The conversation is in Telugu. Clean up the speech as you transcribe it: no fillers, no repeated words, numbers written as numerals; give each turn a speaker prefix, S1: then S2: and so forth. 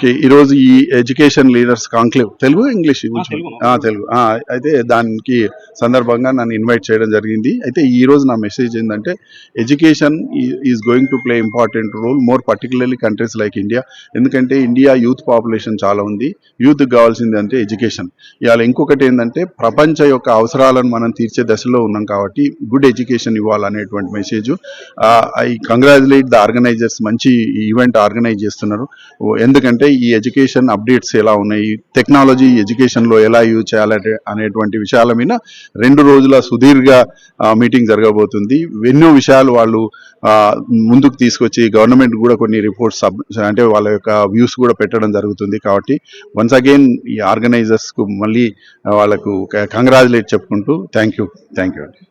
S1: ఓకే, ఈరోజు ఈ education leaders conclave Telugu English Telugu అయితే దానికి సందర్భంగా నన్ను ఇన్వైట్ చేయడం జరిగింది. అయితే ఈ రోజు నా మెసేజ్ ఏంటంటే education is going to play important role more particularly countries like India. ఎందుకంటే ఇండియా యూత్ పాపులేషన్ చాలా ఉంది. యూత్కి కావాల్సింది అంటే ఎడ్యుకేషన్. ఇవాళ ఇంకొకటి ఏంటంటే ప్రపంచ యొక్క అవసరాలను మనం తీర్చే దశలో ఉన్నాం కాబట్టి గుడ్ ఎడ్యుకేషన్ ఇవ్వాలనేటువంటి message. I congratulate the organisers, మంచి ఈవెంట్ ఆర్గనైజ్ చేస్తున్నారు. ఎందుకంటే ఈ ఎడ్యుకేషన్ అప్డేట్స్ ఎలా ఉన్నాయి, టెక్నాలజీ ఎడ్యుకేషన్లో ఎలా యూజ్ చేయాలంటే అనేటువంటి విషయాల మీద 2 రోజుల సుదీర్ఘ మీటింగ్ జరగబోతుంది. ఎన్నో విషయాలు వాళ్ళు ముందుకు తీసుకొచ్చి గవర్నమెంట్ కూడా కొన్ని రిపోర్ట్స్ అంటే వాళ్ళ యొక్క వ్యూస్ కూడా పెట్టడం జరుగుతుంది. కాబట్టి వన్స్ అగైన్ ఈ ఆర్గనైజర్స్కు మళ్ళీ వాళ్ళకు కంగ్రాచులేట్ చెప్పుకుంటూ థ్యాంక్ యూ అండి.